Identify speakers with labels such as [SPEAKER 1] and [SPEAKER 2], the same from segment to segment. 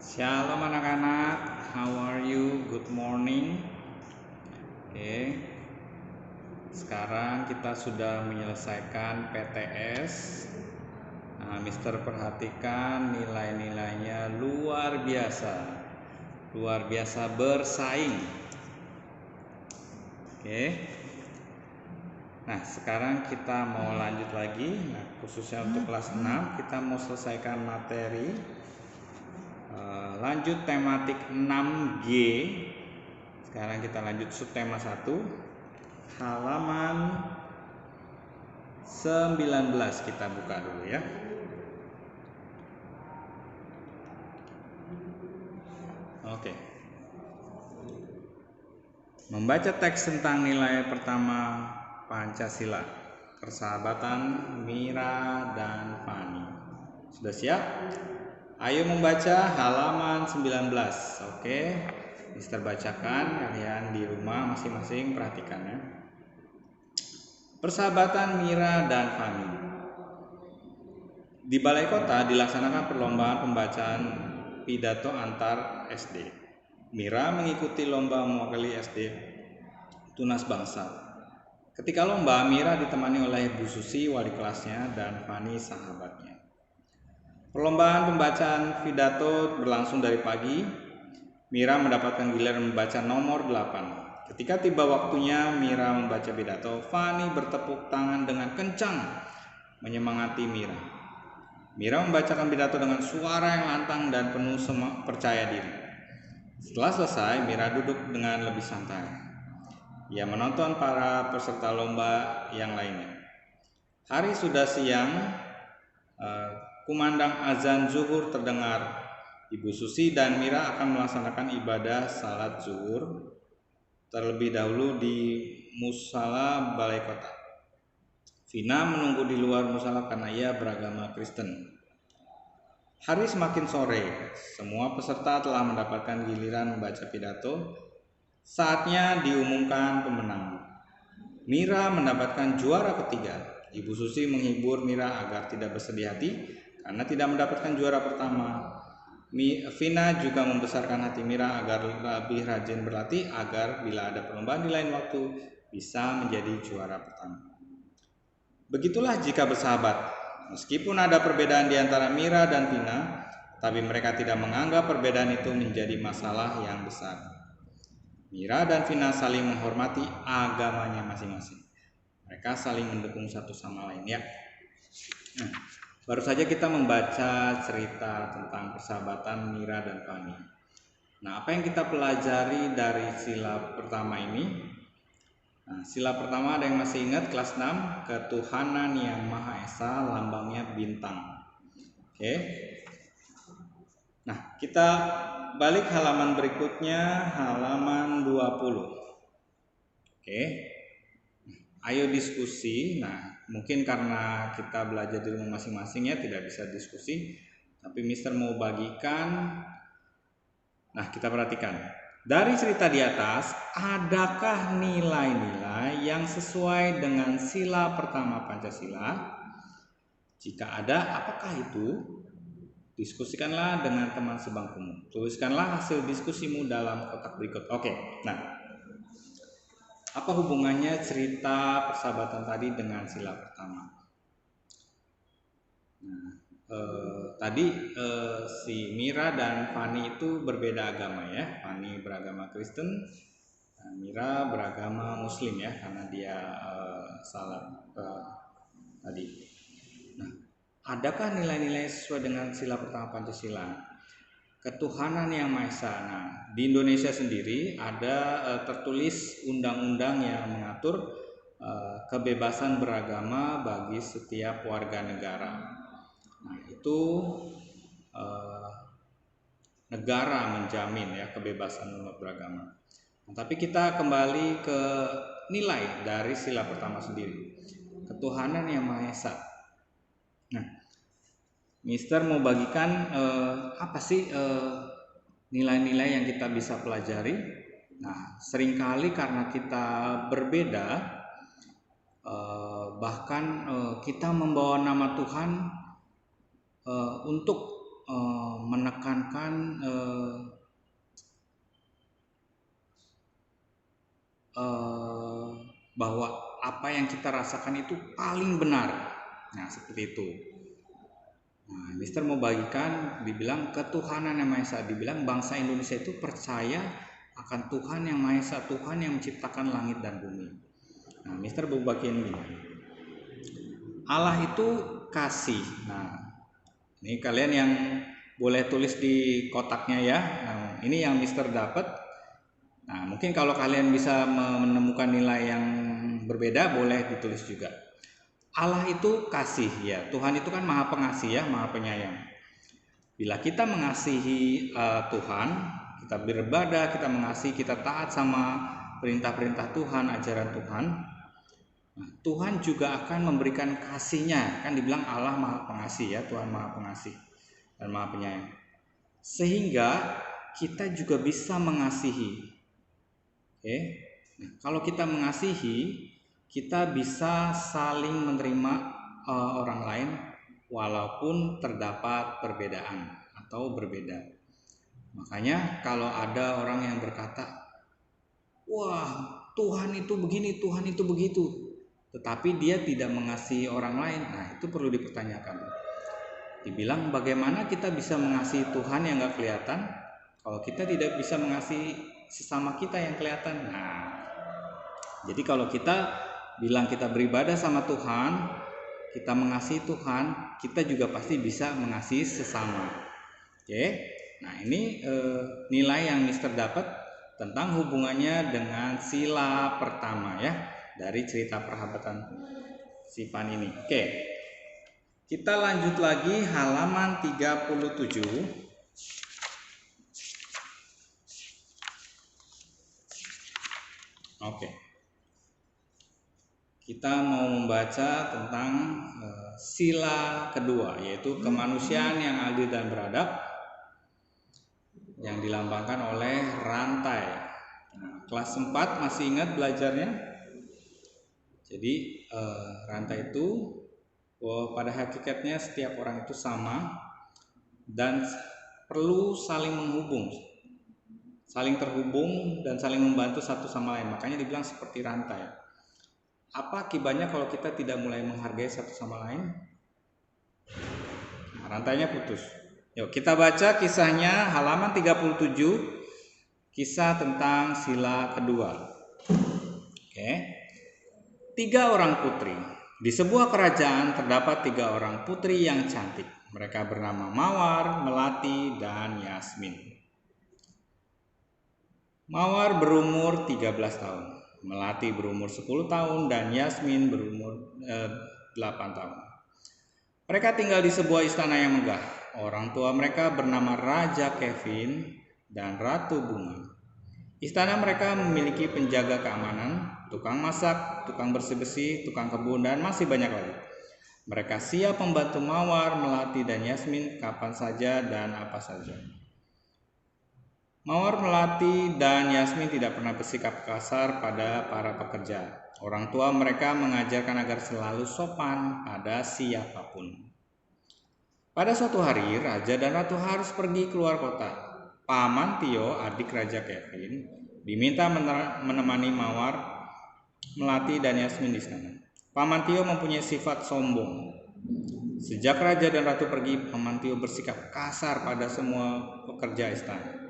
[SPEAKER 1] Shalom anak-anak, how are you? Good morning. Oke, sekarang kita sudah menyelesaikan PTS. Nah, Mister perhatikan nilai-nilainya luar biasa bersaing. Oke, nah sekarang kita mau lanjut lagi. Nah, khususnya untuk kelas 6 kita mau selesaikan materi. Lanjut tematik 6G. Sekarang kita lanjut subtema 1, halaman 19 kita buka dulu ya. Oke. Membaca teks tentang nilai pertama Pancasila, persahabatan Mira dan Fani. Sudah siap? Ayo membaca halaman 19. Oke. Mister bacakan, kalian di rumah masing-masing perhatikan ya. Persahabatan Mira dan Fani. Di Balai Kota dilaksanakan perlombaan pembacaan pidato antar SD. Mira mengikuti lomba mewakili SD Tunas Bangsa. Ketika lomba, Mira ditemani oleh Bu Susi, wali kelasnya, dan Fani, sahabatnya. Perlombaan pembacaan pidato berlangsung dari pagi. Mira mendapatkan giliran membaca nomor 8. Ketika tiba waktunya Mira membaca pidato, Fani bertepuk tangan dengan kencang menyemangati Mira. Mira membacakan pidato dengan suara yang lantang dan penuh percaya diri. Setelah selesai, Mira duduk dengan lebih santai. Ia menonton para peserta lomba yang lainnya. Hari sudah siang, kumandang azan zuhur terdengar. Ibu Susi dan Mira akan melaksanakan ibadah salat zuhur terlebih dahulu di musala Balai Kota. Vina menunggu di luar musala karena ia beragama Kristen. Hari semakin sore, semua peserta telah mendapatkan giliran membaca pidato. Saatnya diumumkan pemenang. Mira mendapatkan juara ketiga. Ibu Susi menghibur Mira agar tidak bersedih hati karena tidak mendapatkan juara pertama. Vina juga membesarkan hati Mira agar lebih rajin berlatih agar bila ada perlombaan di lain waktu bisa menjadi juara pertama. Begitulah jika bersahabat. Meskipun ada perbedaan di antara Mira dan Vina, tapi mereka tidak menganggap perbedaan itu menjadi masalah yang besar. Mira dan Vina saling menghormati agamanya masing-masing. Mereka saling mendukung satu sama lain ya. Nah, baru saja kita membaca cerita tentang persahabatan Mira dan Fani. Nah, apa yang kita pelajari dari sila pertama ini? Nah, sila pertama ada yang masih ingat kelas 6, ketuhanan yang Maha Esa, lambangnya bintang. Oke. Nah, kita balik halaman berikutnya, halaman 20. Oke. Ayo diskusi. Nah, mungkin karena kita belajar di rumah masing-masing ya tidak bisa diskusi, tapi Mister mau bagikan. Nah, kita perhatikan. Dari cerita di atas, adakah nilai-nilai yang sesuai dengan sila pertama Pancasila? Jika ada, apakah itu? Diskusikanlah dengan teman sebangkumu. Tuliskanlah hasil diskusimu dalam kotak berikut. Oke, nah, apa hubungannya cerita persahabatan tadi dengan sila pertama? Nah, tadi si Mira dan Fani itu berbeda agama ya. Fani beragama Kristen, Mira beragama Muslim ya, karena dia salat tadi. Nah, adakah nilai-nilai sesuai dengan sila pertama Pancasila? Ketuhanan yang Maha Esa. Nah, di Indonesia sendiri ada tertulis undang-undang yang mengatur kebebasan beragama bagi setiap warga negara. Nah, itu negara menjamin ya kebebasan umat beragama. Nah, tapi kita kembali ke nilai dari sila pertama sendiri, ketuhanan yang Maha Esa. Nah, Mister mau bagikan apa sih nilai-nilai yang kita bisa pelajari. Nah, seringkali karena kita berbeda, bahkan kita membawa nama Tuhan untuk menekankan bahwa apa yang kita rasakan itu paling benar. Nah, seperti itu. Nah, Mister mau bagikan, dibilang ketuhanan yang Maha Esa. Dibilang bangsa Indonesia itu percaya akan Tuhan yang Maha Esa, Tuhan yang menciptakan langit dan bumi. Nah, Mister mau bagiin ini. Allah itu kasih. Nah, ini kalian yang boleh tulis di kotaknya ya. Nah, ini yang Mister dapat. Nah, mungkin kalau kalian bisa menemukan nilai yang berbeda, boleh ditulis juga. Allah itu kasih ya. Tuhan itu kan Maha Pengasih ya, Maha Penyayang. Bila kita mengasihi Tuhan, kita beribadah, kita mengasihi, kita taat sama perintah-perintah Tuhan, ajaran Tuhan, nah, Tuhan juga akan memberikan kasih-Nya. Kan dibilang Allah Maha Pengasih ya, Tuhan Maha Pengasih dan Maha Penyayang. Sehingga kita juga bisa mengasihi. Oke. Nah, kalau kita mengasihi, kita bisa saling menerima orang lain walaupun terdapat perbedaan atau berbeda. Makanya kalau ada orang yang berkata, wah Tuhan itu begini, Tuhan itu begitu, tetapi dia tidak mengasihi orang lain, nah itu perlu dipertanyakan. Dibilang bagaimana kita bisa mengasihi Tuhan yang gak kelihatan kalau kita tidak bisa mengasihi sesama kita yang kelihatan. Nah, jadi kalau kita bilang kita beribadah sama Tuhan, kita mengasihi Tuhan, kita juga pasti bisa mengasihi sesama. Oke. Nah, ini nilai yang Mister dapat tentang hubungannya dengan sila pertama ya dari cerita perhabatan Sipan ini. Oke. Kita lanjut lagi halaman 37. Oke. Kita mau membaca tentang sila kedua, yaitu kemanusiaan yang adil dan beradab, yang dilambangkan oleh rantai. Nah, kelas 4 masih ingat belajarnya? Jadi rantai itu pada hakikatnya setiap orang itu sama dan perlu saling menghubung, saling terhubung dan saling membantu satu sama lain. Makanya dibilang seperti rantai. Apa akibatnya kalau kita tidak mulai menghargai satu sama lain? Nah, rantainya putus. Yuk kita baca kisahnya halaman 37, kisah tentang sila kedua. Oke. 3 orang putri. Di sebuah kerajaan terdapat 3 orang putri yang cantik. Mereka bernama Mawar, Melati, dan Yasmin. Mawar berumur 13 tahun. Melati berumur 10 tahun dan Yasmin berumur 8 tahun. Mereka tinggal di sebuah istana yang megah. Orang tua mereka bernama Raja Kevin dan Ratu Bunga. Istana mereka memiliki penjaga keamanan, tukang masak, tukang bersih-bersih, tukang kebun, dan masih banyak lagi. Mereka siap membantu Mawar, Melati, dan Yasmin kapan saja dan apa saja. Mawar, Melati, dan Yasmin tidak pernah bersikap kasar pada para pekerja. Orang tua mereka mengajarkan agar selalu sopan pada siapapun. Pada suatu hari, Raja dan Ratu harus pergi keluar kota. Paman Tio, adik Raja Kevin, diminta menemani Mawar, Melati, dan Yasmin di sana. Paman Tio mempunyai sifat sombong. Sejak Raja dan Ratu pergi, Paman Tio bersikap kasar pada semua pekerja istana.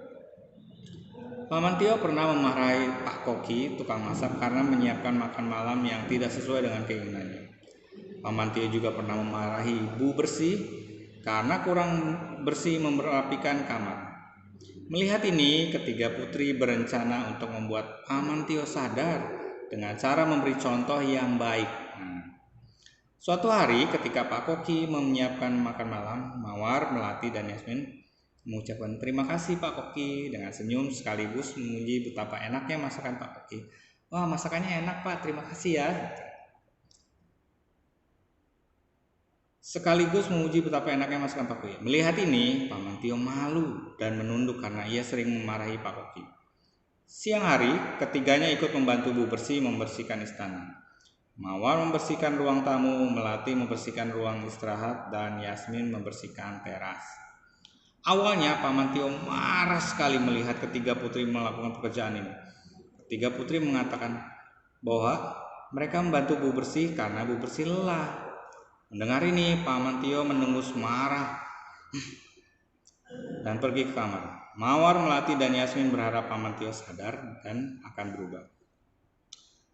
[SPEAKER 1] Paman Tio pernah memarahi Pak Koki, tukang masak, karena menyiapkan makan malam yang tidak sesuai dengan keinginannya. Paman Tio juga pernah memarahi Bu Bersih karena kurang bersih merapikan kamar. Melihat ini, ketiga putri berencana untuk membuat Paman Tio sadar dengan cara memberi contoh yang baik. Suatu hari ketika Pak Koki menyiapkan makan malam, Mawar, Melati, dan Yasmin mengucapkan terima kasih Pak Koki dengan senyum sekaligus memuji betapa enaknya masakan Pak Koki. Wah, masakannya enak Pak, terima kasih ya. Sekaligus memuji betapa enaknya masakan Pak Koki. Melihat ini, Paman Tio malu dan menunduk karena ia sering memarahi Pak Koki. Siang hari, ketiganya ikut membantu Bu Bersih membersihkan istana. Mawar membersihkan ruang tamu, Melati membersihkan ruang istirahat, dan Yasmin membersihkan teras. Awalnya Paman Tio marah sekali melihat ketiga putri melakukan pekerjaan ini. Ketiga putri mengatakan bahwa mereka membantu Bu Bersih karena Bu Bersih lelah. Mendengar ini, Paman Tio mendengus marah dan pergi ke kamar. Mawar, Melati, dan Yasmin berharap Paman Tio sadar dan akan berubah.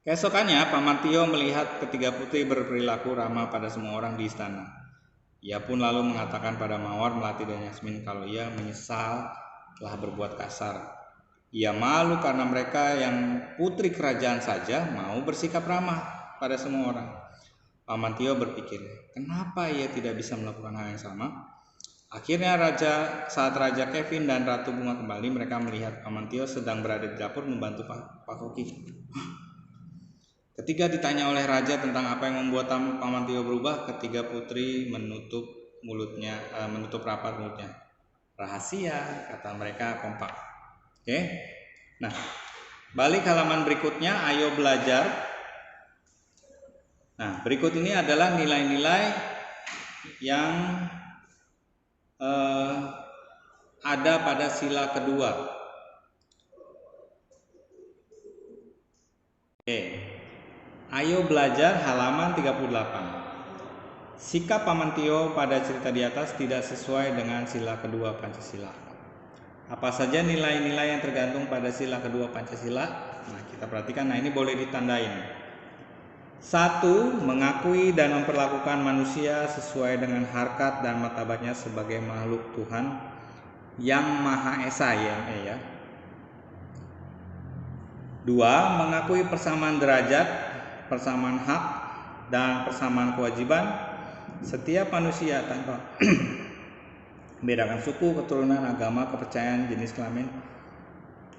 [SPEAKER 1] Keesokannya, Paman Tio melihat ketiga putri berperilaku ramah pada semua orang di istana. Ia pun lalu mengatakan pada Mawar, Melati, dan Yasmin kalau ia menyesal telah berbuat kasar. Ia malu karena mereka yang putri kerajaan saja mau bersikap ramah pada semua orang. Paman Tio berpikir, kenapa ia tidak bisa melakukan hal yang sama? Akhirnya saat Raja Kevin dan Ratu Bunga kembali, mereka melihat Paman Tio sedang berada di dapur membantu Pak Koki. Ketika ditanya oleh raja tentang apa yang membuat Paman Tio berubah, ketiga putri menutup rapat mulutnya. Rahasia, kata mereka kompak. Oke. Nah, balik halaman berikutnya, ayo belajar. Nah, berikut ini adalah nilai-nilai yang ada pada sila kedua. Oke. Ayo belajar halaman 38. Sikap Paman Tio pada cerita di atas tidak sesuai dengan sila kedua Pancasila. Apa saja nilai-nilai yang tergantung pada sila kedua Pancasila? Nah, kita perhatikan. Nah, ini boleh ditandain. 1. Mengakui dan memperlakukan manusia sesuai dengan harkat dan martabatnya sebagai makhluk Tuhan yang Maha Esa ya. 2. Mengakui persamaan derajat, persamaan hak, dan persamaan kewajiban setiap manusia tanpa membedakan suku, keturunan, agama, kepercayaan, jenis kelamin,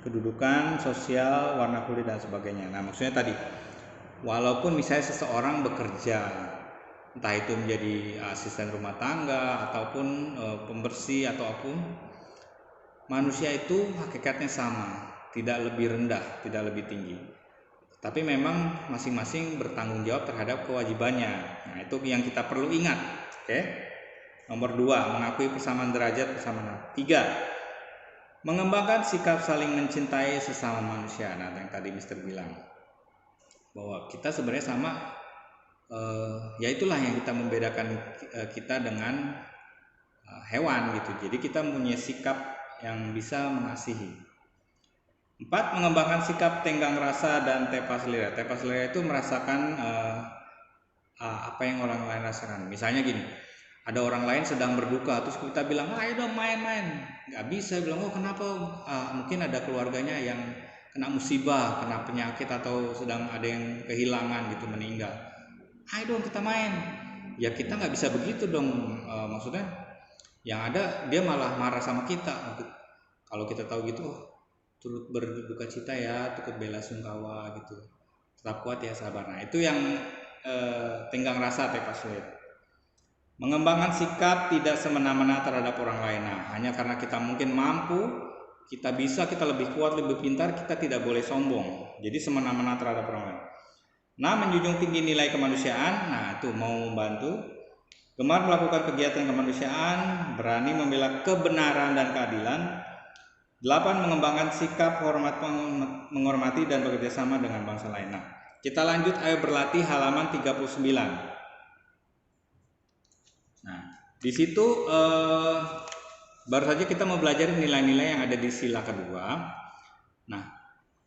[SPEAKER 1] kedudukan, sosial, warna kulit, dan sebagainya. Nah, maksudnya tadi, walaupun misalnya seseorang bekerja, entah itu menjadi asisten rumah tangga ataupun pembersih ataupun, manusia itu hakikatnya sama, tidak lebih rendah, tidak lebih tinggi. Tapi memang masing-masing bertanggung jawab terhadap kewajibannya. Nah, itu yang kita perlu ingat. Oke. Nomor 2, mengakui persamaan derajat, persamaan hak. 3, mengembangkan sikap saling mencintai sesama manusia. Nah, yang tadi Mister bilang bahwa kita sebenarnya sama, ya itulah yang kita membedakan kita dengan hewan gitu. Jadi kita mempunyai sikap yang bisa mengasihi. 4, mengembangkan sikap tenggang rasa dan tepa selera. Tepa selera itu merasakan apa yang orang lain rasakan. Misalnya gini, ada orang lain sedang berduka, terus kita bilang, ayo dong main-main. Gak bisa, bilang, oh kenapa? Mungkin ada keluarganya yang kena musibah, kena penyakit, atau sedang ada yang kehilangan gitu, meninggal. Ayo dong kita main. Ya kita gak bisa begitu dong, maksudnya yang ada dia malah marah sama kita. Kalau kita tahu gitu, turut berduka cita ya, turut bela sungkawa gitu, tetap kuat ya, sabar. Nah, itu yang tenggang rasa, tepa selera. Mengembangkan sikap tidak semena-mena terhadap orang lain. Nah, hanya karena kita mungkin mampu, kita bisa, kita lebih kuat, lebih pintar, kita tidak boleh sombong, jadi semena-mena terhadap orang lain. Nah, menjunjung tinggi nilai kemanusiaan. Nah, itu mau membantu, gemar melakukan kegiatan kemanusiaan, berani membela kebenaran dan keadilan. 8, mengembangkan sikap menghormati dan bekerja sama dengan bangsa lain. Nah, kita lanjut, ayo berlatih halaman 39. Nah, di situ baru saja kita mau belajar nilai-nilai yang ada di sila kedua. Nah,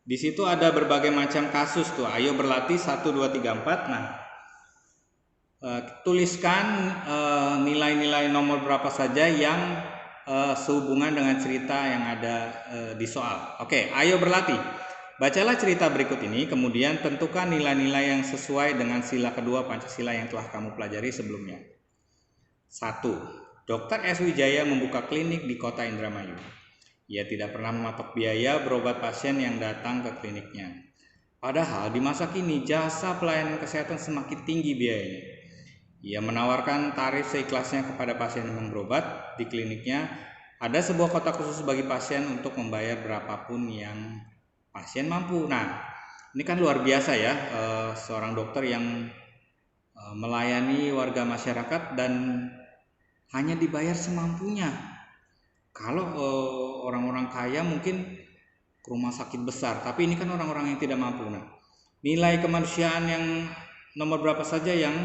[SPEAKER 1] di situ ada berbagai macam kasus tuh. Ayo berlatih 1, 2, 3, 4. Nah, tuliskan nilai-nilai nomor berapa saja yang sehubungan dengan cerita yang ada di soal. Oke, ayo berlatih. Bacalah cerita berikut ini, kemudian tentukan nilai-nilai yang sesuai dengan sila kedua Pancasila yang telah kamu pelajari sebelumnya. 1. Dr. S. Wijaya membuka klinik di kota Indramayu. Ia tidak pernah mematok biaya berobat pasien yang datang ke kliniknya. Padahal di masa kini jasa pelayanan kesehatan semakin tinggi biayanya. Ia menawarkan tarif seikhlasnya kepada pasien yang berobat di kliniknya. Ada sebuah kotak khusus bagi pasien untuk membayar berapapun yang pasien mampu. Nah, ini kan luar biasa ya, seorang dokter yang melayani warga masyarakat dan hanya dibayar semampunya. Kalau orang-orang kaya mungkin ke rumah sakit besar, tapi ini kan orang-orang yang tidak mampu. Nah, nilai kemanusiaan yang nomor berapa saja yang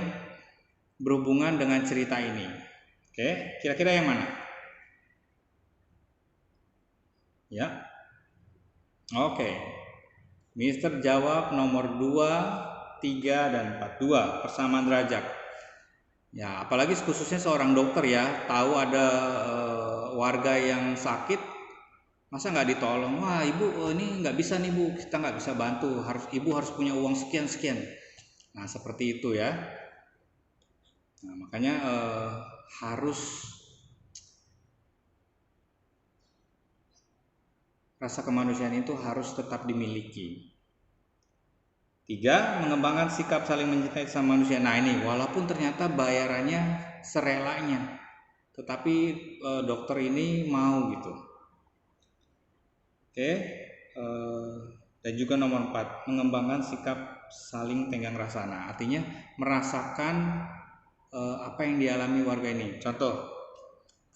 [SPEAKER 1] berhubungan dengan cerita ini? Oke, kira-kira yang mana? Ya. Oke. Mister jawab nomor 2, 3, dan 4. 2, persamaan derajat. Ya, apalagi khususnya seorang dokter ya, tahu ada warga yang sakit, masa nggak ditolong? Wah, ibu ini nggak bisa nih bu, kita nggak bisa bantu. Ibu harus punya uang sekian. Nah, seperti itu ya. Nah, makanya harus rasa kemanusiaan itu harus tetap dimiliki. 3, mengembangkan sikap saling mencintai sama manusia. Nah ini, walaupun ternyata bayarannya serelanya, tetapi dokter ini mau gitu. Oke, dan juga nomor 4, mengembangkan sikap saling tenggang rasa. Nah artinya merasakan apa yang dialami warga ini. Contoh,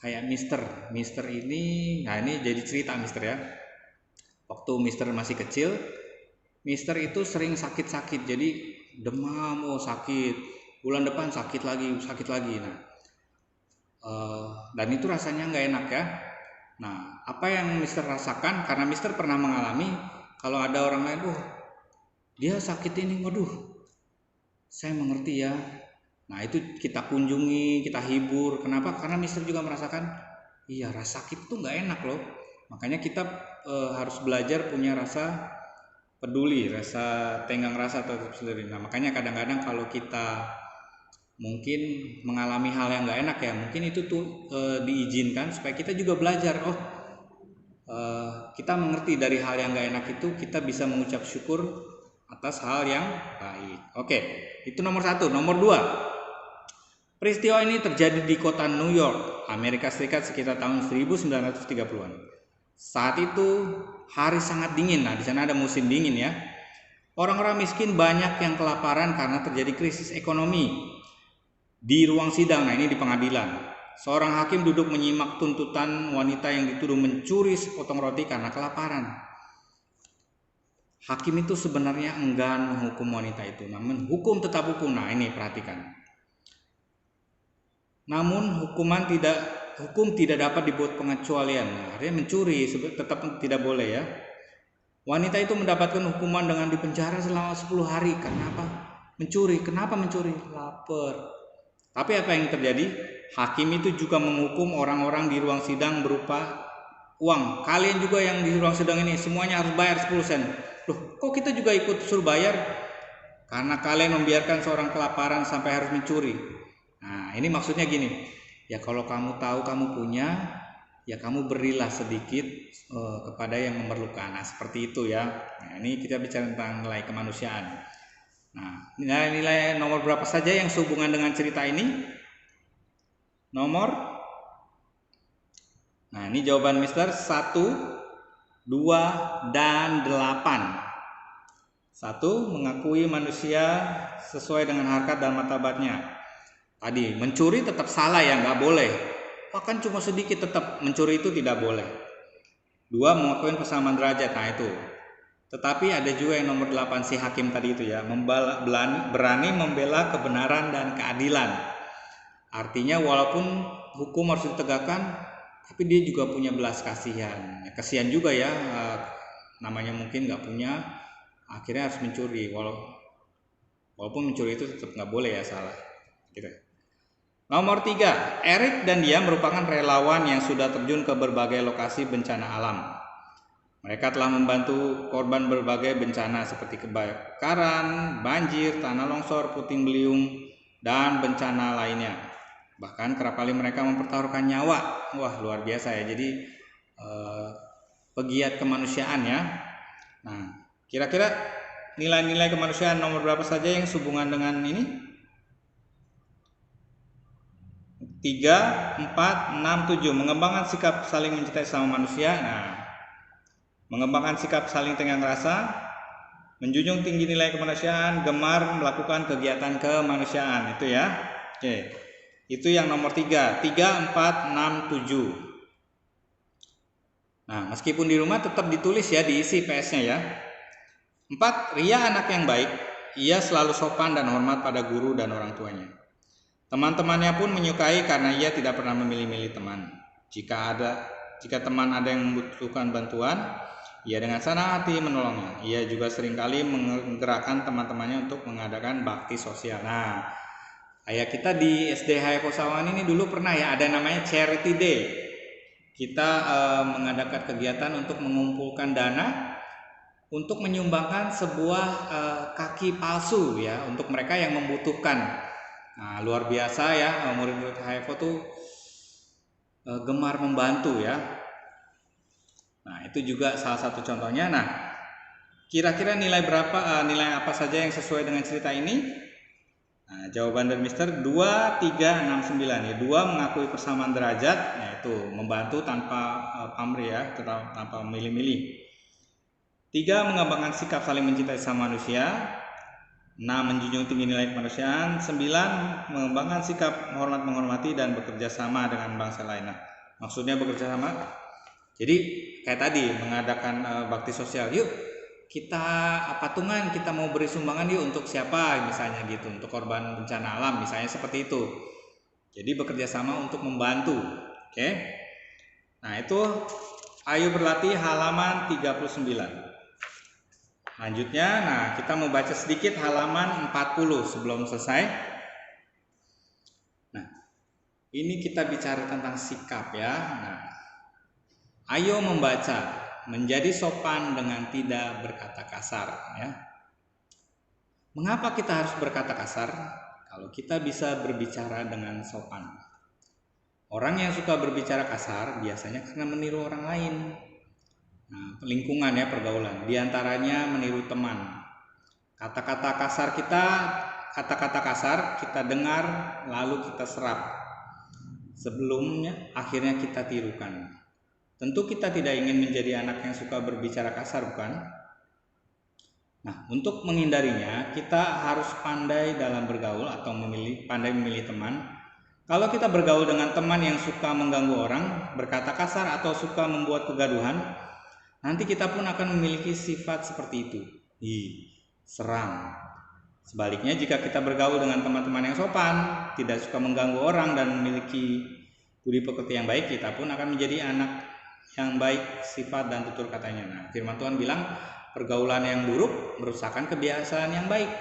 [SPEAKER 1] kayak Mister ini, nah ini jadi cerita Mister ya. Waktu Mister masih kecil, Mister itu sering sakit-sakit, jadi demam, sakit, bulan depan sakit lagi. Nah, dan itu rasanya nggak enak ya. Nah, apa yang Mister rasakan? Karena Mister pernah mengalami, kalau ada orang lain, dia sakit ini, waduh, saya mengerti ya. Nah, itu kita kunjungi, kita hibur. Kenapa? Karena Mister juga merasakan, iya, rasa sakit itu nggak enak loh. Makanya kita harus belajar punya rasa peduli, rasa tenggang rasa terhadap sendiri. Nah makanya kadang-kadang kalau kita mungkin mengalami hal yang nggak enak ya, mungkin itu tuh diizinkan supaya kita juga belajar. Kita mengerti dari hal yang nggak enak itu, kita bisa mengucap syukur atas hal yang baik. Oke, itu nomor 1. Nomor 2, peristiwa ini terjadi di kota New York, Amerika Serikat sekitar tahun 1930-an. Saat itu hari sangat dingin. Nah, di sana ada musim dingin ya. Orang-orang miskin banyak yang kelaparan karena terjadi krisis ekonomi. Di ruang sidang, nah ini di pengadilan, seorang hakim duduk menyimak tuntutan wanita yang dituduh mencuri sepotong roti karena kelaparan. Hakim itu sebenarnya enggan menghukum wanita itu, namun hukum tetap hukum. Nah, ini perhatikan. Namun hukum tidak dapat dibuat pengecualian. Nah, artinya mencuri tetap tidak boleh ya. Wanita itu mendapatkan hukuman dengan dipenjara selama 10 hari. Kenapa? Mencuri. Kenapa mencuri? Lapar. Tapi apa yang terjadi? Hakim itu juga menghukum orang-orang di ruang sidang berupa uang. Kalian juga yang di ruang sidang ini semuanya harus bayar 10 sen. Loh, kok kita juga ikut suruh bayar? Karena kalian membiarkan seorang kelaparan sampai harus mencuri. Nah, ini maksudnya gini. Ya kalau kamu tahu kamu punya, ya kamu berilah sedikit kepada yang memerlukan. Nah, seperti itu ya. Nah, ini kita bicara tentang nilai kemanusiaan. Nah, nilai nomor berapa saja yang sehubungan dengan cerita ini? Nah, ini jawaban Mister 1, 2, dan 8. 1, mengakui manusia sesuai dengan harkat dan martabatnya. Tadi mencuri tetap salah ya, nggak boleh. Bahkan cuma sedikit tetap mencuri itu tidak boleh. 2, mengakui persamaan derajat. Nah itu. Tetapi ada juga yang nomor 8 si hakim tadi itu ya, berani membela kebenaran dan keadilan. Artinya walaupun hukum harus ditegakkan, tapi dia juga punya belas kasihan. Kasihan juga ya, namanya mungkin nggak punya, akhirnya harus mencuri. Walaupun mencuri itu tetap nggak boleh ya, salah. Gitu. Nomor 3, Erik dan dia merupakan relawan yang sudah terjun ke berbagai lokasi bencana alam. Mereka telah membantu korban berbagai bencana seperti kebakaran, banjir, tanah longsor, puting beliung, dan bencana lainnya. Bahkan kerap kali mereka mempertaruhkan nyawa. Wah, luar biasa ya. Jadi pegiat kemanusiaan ya. Nah, kira-kira nilai-nilai kemanusiaan nomor berapa saja yang sehubungan dengan ini? 3, 4, 6, 7. Mengembangkan sikap saling mencintai sama manusia. Nah, mengembangkan sikap saling tenggang rasa, menjunjung tinggi nilai kemanusiaan, gemar melakukan kegiatan kemanusiaan. Itu ya. Oke. Itu yang nomor 3. 3, 4, 6, 7. Nah, meskipun di rumah tetap ditulis ya, diisi PS-nya ya. 4. Ria anak yang baik. Ia selalu sopan dan hormat pada guru dan orang tuanya. Teman-temannya pun menyukai karena ia tidak pernah memilih-milih teman. Jika teman ada yang membutuhkan bantuan, ia dengan senang hati menolongnya. Ia juga seringkali menggerakkan teman-temannya untuk mengadakan bakti sosial. Nah, kayak kita di SD Hayako Sawangan ini dulu pernah ya ada namanya Charity Day. Kita mengadakan kegiatan untuk mengumpulkan dana untuk menyumbangkan sebuah kaki palsu ya untuk mereka yang membutuhkan. Nah, luar biasa ya, murid-murid HFO tuh gemar membantu ya. Nah, itu juga salah satu contohnya. Nah, kira-kira nilai apa saja yang sesuai dengan cerita ini? Nah, jawaban dari Mister 2, 3, 6, 9 ya. 2 mengakui persamaan derajat, yaitu membantu tanpa pamrih ya, tanpa milih-milih. 3 mengembangkan sikap saling mencintai sama manusia. 6 menjunjung tinggi nilai kemanusiaan. 9 mengembangkan sikap menghormati dan bekerja sama dengan bangsa lain. Nah, maksudnya bekerja sama. Jadi kayak tadi mengadakan bakti sosial. Yuk kita patungan, kita mau beri sumbangan yuk untuk siapa misalnya gitu, untuk korban bencana alam misalnya seperti itu. Jadi bekerja sama untuk membantu. Oke. Nah, itu ayo berlatih halaman 39. Lanjutnya, nah kita mau baca sedikit halaman 40 sebelum selesai. Nah, ini kita bicara tentang sikap ya. Nah, ayo membaca. Menjadi sopan dengan tidak berkata kasar ya. Mengapa kita harus berkata kasar? Kalau kita bisa berbicara dengan sopan. Orang yang suka berbicara kasar biasanya karena meniru orang lain. Nah, lingkungan ya, pergaulan. Di antaranya meniru teman. Kata-kata kasar kita dengar lalu kita serap. Sebelumnya akhirnya kita tirukan. Tentu kita tidak ingin menjadi anak yang suka berbicara kasar, bukan? Nah, untuk menghindarinya, kita harus pandai dalam bergaul atau pandai memilih teman. Kalau kita bergaul dengan teman yang suka mengganggu orang, berkata kasar atau suka membuat kegaduhan, nanti kita pun akan memiliki sifat seperti itu. Seram. Sebaliknya, jika kita bergaul dengan teman-teman yang sopan, tidak suka mengganggu orang dan memiliki budi pekerti yang baik, kita pun akan menjadi anak yang baik sifat dan tutur katanya. Nah, firman Tuhan bilang pergaulan yang buruk merusakkan kebiasaan yang baik.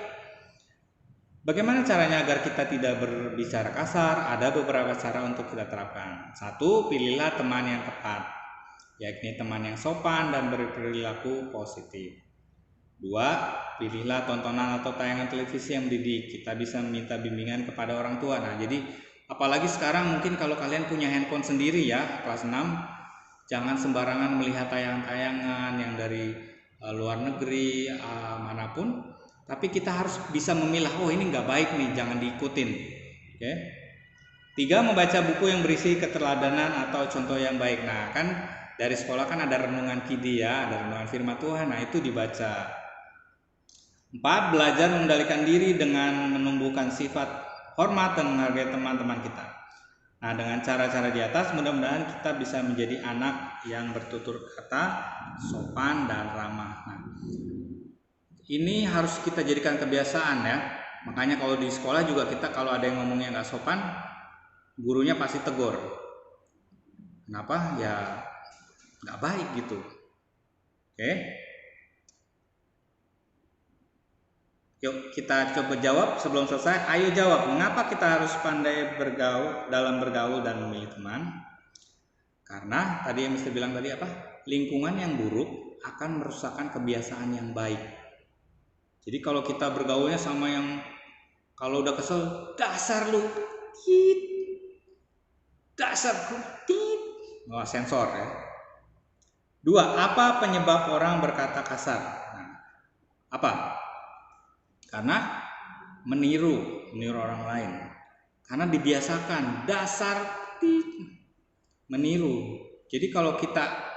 [SPEAKER 1] Bagaimana caranya agar kita tidak berbicara kasar? Ada beberapa cara untuk kita terapkan. 1. Pilihlah teman yang tepat, yakni teman yang sopan dan berperilaku positif. 2. Pilihlah tontonan atau tayangan televisi yang mendidik. Kita bisa meminta bimbingan kepada orang tua. Nah, jadi apalagi sekarang mungkin kalau kalian punya handphone sendiri ya, kelas 6, jangan sembarangan melihat tayangan-tayangan yang dari luar negeri manapun, tapi kita harus bisa memilah, oh ini nggak baik nih, jangan diikutin. Oke. 3. Membaca buku yang berisi keteladanan atau contoh yang baik. Nah, kan dari sekolah kan ada renungan kidi ya, ada renungan firman Tuhan, nah itu dibaca. 4. Belajar mengendalikan diri dengan menumbuhkan sifat hormat dan menghargai teman-teman kita. Nah, dengan cara-cara di atas mudah-mudahan kita bisa menjadi anak yang bertutur kata, sopan dan ramah. Nah, ini harus kita jadikan kebiasaan ya. Makanya kalau di sekolah juga kita kalau ada yang ngomongnya nggak sopan, gurunya pasti tegur. Kenapa? Ya nggak baik gitu. Oke. Yuk kita coba jawab sebelum selesai. Ayo jawab, mengapa kita harus pandai bergaul dan memilih teman? Karena tadi yang Mister bilang tadi apa? Lingkungan yang buruk akan merusakkan kebiasaan yang baik. Jadi kalau kita bergaulnya sama yang kalau udah kesel, dasar lu, tit, dasar tit, sensor ya. 2. Apa penyebab orang berkata kasar? Nah, apa? Karena meniru orang lain. Karena dibiasakan, dasar meniru. Jadi kalau kita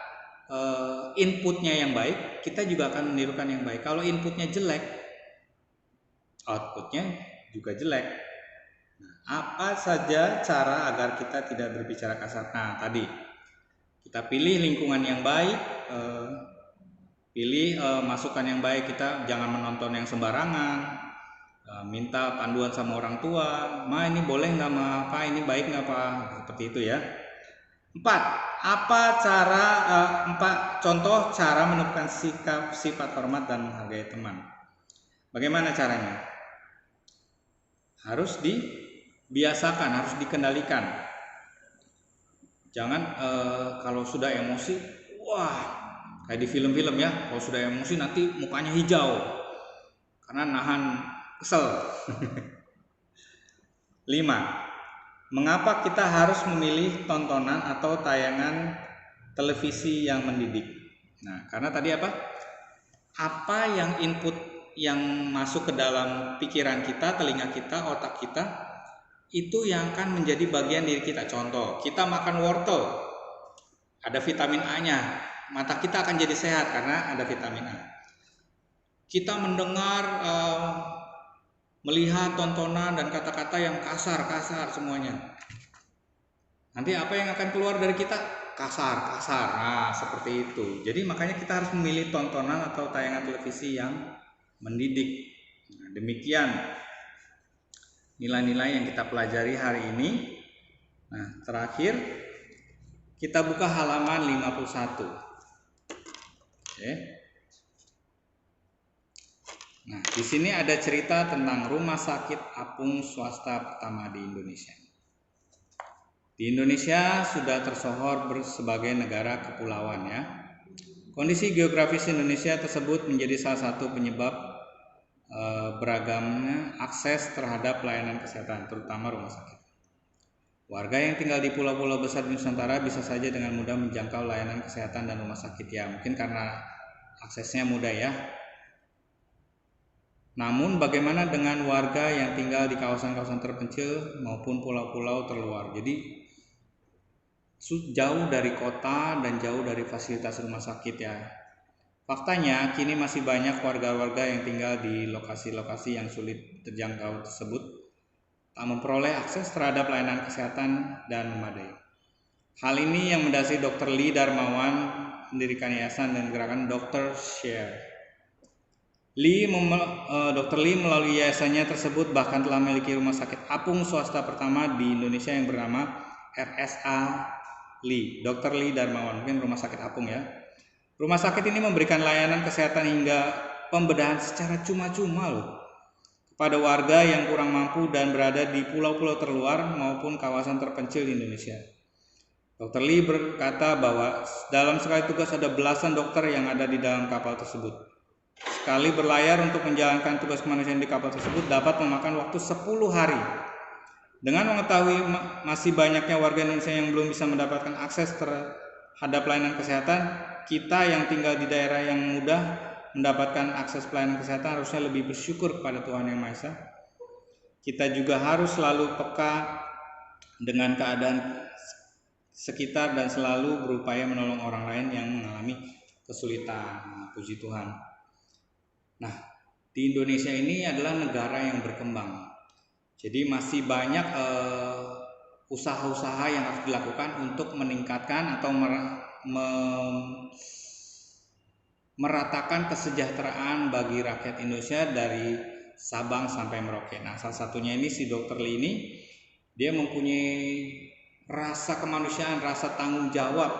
[SPEAKER 1] inputnya yang baik, kita juga akan menirukan yang baik. Kalau inputnya jelek, outputnya juga jelek. Nah, apa saja cara agar kita tidak berbicara kasar? Nah, tadi Kita pilih lingkungan yang baik, pilih masukan yang baik. Kita jangan menonton yang sembarangan, minta panduan sama orang tua, ma ini boleh nggak ma, apa ini baik nggak apa, seperti itu ya. 4. Contoh cara menunjukkan sikap sifat hormat dan menghargai teman. Bagaimana caranya? Harus dibiasakan, harus dikendalikan. Jangan kalau sudah emosi, wah kayak di film-film ya, kalau sudah emosi nanti mukanya hijau karena nahan kesel. 5. Mengapa kita harus memilih tontonan atau tayangan televisi yang mendidik? Nah, karena tadi apa yang input yang masuk ke dalam pikiran kita, telinga kita, otak kita, itu yang akan menjadi bagian diri kita. Contoh, kita makan wortel, ada vitamin A-nya, mata kita akan jadi sehat karena ada vitamin A. Kita mendengar, melihat tontonan dan kata-kata yang kasar semuanya. Nanti apa yang akan keluar dari kita? Kasar. Nah, seperti itu. Jadi makanya kita harus memilih tontonan atau tayangan televisi yang mendidik. Nah, demikian nilai-nilai yang kita pelajari hari ini. Nah, terakhir kita buka halaman 51. Oke. Nah, di sini ada cerita tentang rumah sakit apung swasta pertama di Indonesia. Di Indonesia sudah tersohor sebagai negara kepulauan ya. Kondisi geografis Indonesia tersebut menjadi salah satu penyebab beragamnya akses terhadap pelayanan kesehatan, terutama rumah sakit. Warga yang tinggal di pulau-pulau besar di Nusantara bisa saja dengan mudah menjangkau layanan kesehatan dan rumah sakit ya, mungkin karena aksesnya mudah ya. Namun bagaimana dengan warga yang tinggal di kawasan-kawasan terpencil maupun pulau-pulau terluar? Jadi jauh dari kota dan jauh dari fasilitas rumah sakit ya. Faktanya kini masih banyak warga-warga yang tinggal di lokasi-lokasi yang sulit terjangkau tersebut tak memperoleh akses terhadap layanan kesehatan dan memadai. Hal ini yang mendasari Dr. Lee Darmawan mendirikan yayasan dan gerakan Dr. Share. Dr. Lee melalui yayasannya tersebut bahkan telah memiliki rumah sakit apung swasta pertama di Indonesia yang bernama RSA Lee, Dr. Lee Darmawan, mungkin rumah sakit apung ya. Rumah sakit ini memberikan layanan kesehatan hingga pembedahan secara cuma-cuma loh kepada warga yang kurang mampu dan berada di pulau-pulau terluar maupun kawasan terpencil di Indonesia. Dr. Lee berkata bahwa dalam sekali tugas ada belasan dokter yang ada di dalam kapal tersebut. Sekali berlayar untuk menjalankan tugas kemanusiaan di kapal tersebut dapat memakan waktu 10 hari. Dengan mengetahui masih banyaknya warga Indonesia yang belum bisa mendapatkan akses terhadap pelayanan kesehatan, kita yang tinggal di daerah yang mudah mendapatkan akses pelayanan kesehatan harusnya lebih bersyukur kepada Tuhan Yang Maha Esa. Kita juga harus selalu peka dengan keadaan sekitar dan selalu berupaya menolong orang lain yang mengalami kesulitan. Puji Tuhan. Nah, di Indonesia ini adalah negara yang berkembang. Jadi masih banyak usaha-usaha yang harus dilakukan untuk meningkatkan atau meratakan kesejahteraan bagi rakyat Indonesia dari Sabang sampai Merauke. Nah, salah satunya ini si Dr. Lee ini, dia mempunyai rasa kemanusiaan, rasa tanggung jawab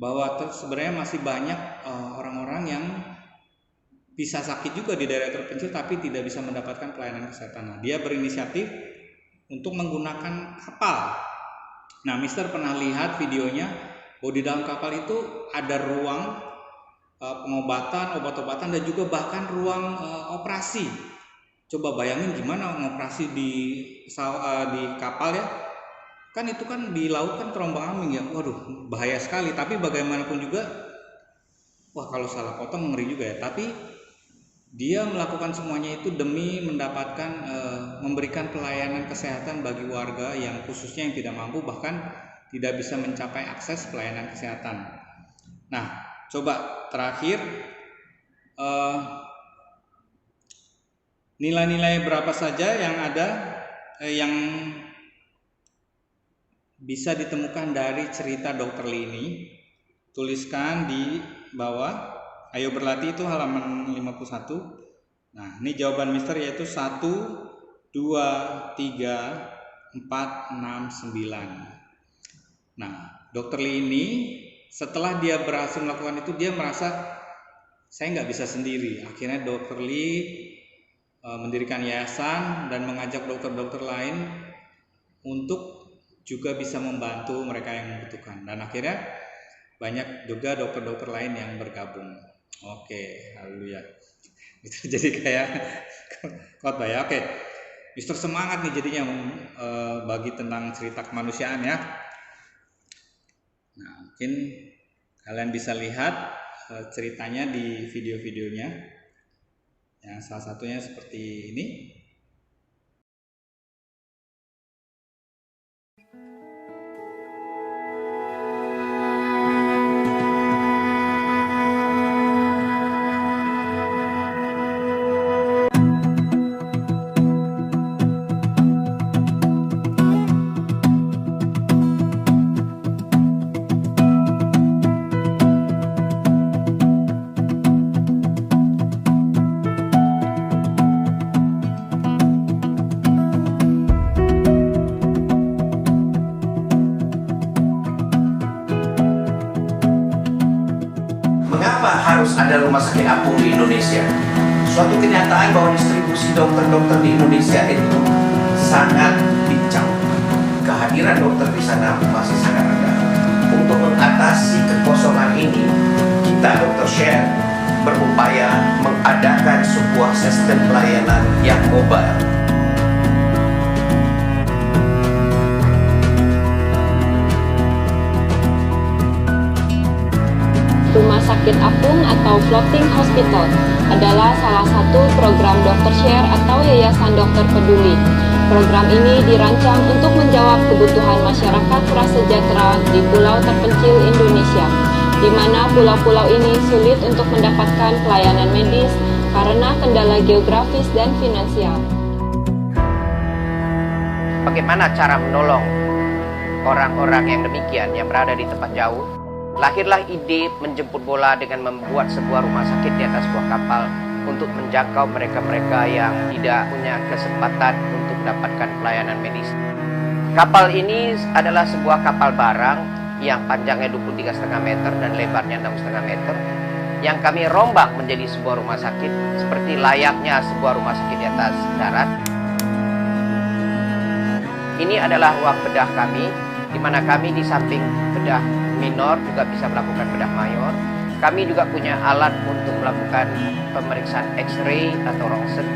[SPEAKER 1] bahwa sebenarnya masih banyak orang-orang yang bisa sakit juga di daerah terpencil tapi tidak bisa mendapatkan pelayanan kesehatan. Nah, dia berinisiatif untuk menggunakan kapal. Nah, Mister pernah lihat videonya bahwa di dalam kapal itu ada ruang pengobatan, obat-obatan dan juga bahkan ruang operasi. Coba bayangin gimana ngoperasi di kapal ya. Kan itu kan di laut kan terombang-ambing ya. Waduh, bahaya sekali. Tapi bagaimanapun juga, wah kalau salah potong ngeri juga ya. Tapi dia melakukan semuanya itu demi mendapatkan memberikan pelayanan kesehatan bagi warga yang khususnya yang tidak mampu bahkan tidak bisa mencapai akses pelayanan kesehatan. Nah, coba terakhir nilai-nilai berapa saja yang ada yang bisa ditemukan dari cerita Dr. Lee ini. Tuliskan di bawah. Ayo berlatih itu halaman 51. Nah, ini jawaban Mister yaitu 1, 2, 3, 4, 6, 9. Nah, Dr. Lee ini setelah dia berhasil melakukan itu, dia merasa saya nggak bisa sendiri. Akhirnya Dr. Lee mendirikan yayasan dan mengajak dokter-dokter lain untuk juga bisa membantu mereka yang membutuhkan. Dan akhirnya banyak juga dokter-dokter lain yang bergabung. Oke, haleluya. Itu jadi kayak khotbah ya. Oke, Mister semangat nih jadinya bagi tentang cerita kemanusiaan ya. Nah, mungkin kalian bisa lihat ceritanya di video-videonya. Yang salah satunya seperti ini.
[SPEAKER 2] Harus ada rumah sakit apung di Indonesia. Suatu kenyataan bahwa distribusi dokter-dokter di Indonesia itu sangat pincang. Kehadiran dokter di sana masih sangat rendah. Untuk mengatasi kekosongan ini, kita Dr. Share berupaya mengadakan sebuah sistem pelayanan yang mobile.
[SPEAKER 3] Rumah Sakit Apung atau Floating Hospital adalah salah satu program Dr. Share atau Yayasan Dokter Peduli. Program ini dirancang untuk menjawab kebutuhan masyarakat prasejahtera di pulau terpencil Indonesia, di mana pulau-pulau ini sulit untuk mendapatkan pelayanan medis karena kendala geografis dan finansial.
[SPEAKER 2] Bagaimana cara menolong orang-orang yang demikian yang berada di tempat jauh? Lahirlah ide menjemput bola dengan membuat sebuah rumah sakit di atas sebuah kapal untuk menjangkau mereka-mereka yang tidak punya kesempatan untuk mendapatkan pelayanan medis. Kapal ini adalah sebuah kapal barang yang panjangnya 23,5 meter dan lebarnya 6,5 meter yang kami rombak menjadi sebuah rumah sakit seperti layaknya sebuah rumah sakit di atas darat. Ini adalah ruang bedah kami, di mana kami di samping bedah minor juga bisa melakukan bedah mayor. Kami juga punya alat untuk melakukan pemeriksaan X-ray atau rongsen.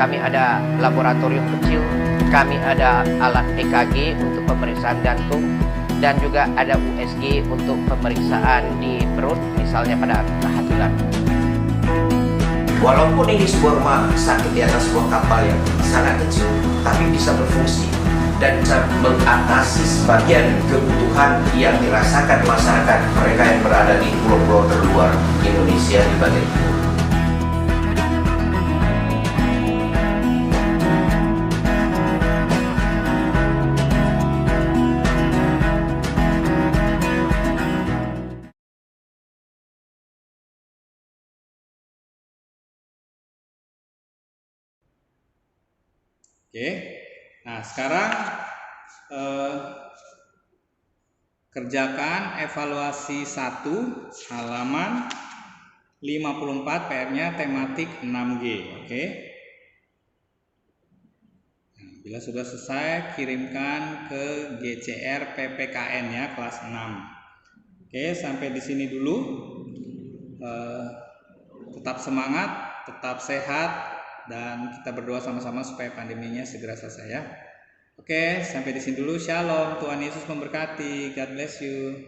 [SPEAKER 2] Kami ada laboratorium kecil, kami ada alat EKG untuk pemeriksaan jantung, dan juga ada USG untuk pemeriksaan di perut, misalnya pada kehamilan. Walaupun ini sebuah rumah sakit di atas sebuah kapal yang sangat kecil, tapi bisa berfungsi dan bisa mengatasi sebagian kebutuhan yang dirasakan masyarakat mereka yang berada di pulau-pulau terluar Indonesia di bagian timur.
[SPEAKER 1] Oke, nah sekarang kerjakan evaluasi 1 halaman 54, PR-nya tematik 6G. Oke. Nah, bila sudah selesai, kirimkan ke GCR PPKN ya, kelas 6. Oke, sampai di sini dulu. Tetap semangat, tetap sehat, dan kita berdoa sama-sama supaya pandeminya segera selesai ya. Oke, sampai di sini dulu. Shalom, Tuhan Yesus memberkati. God bless you.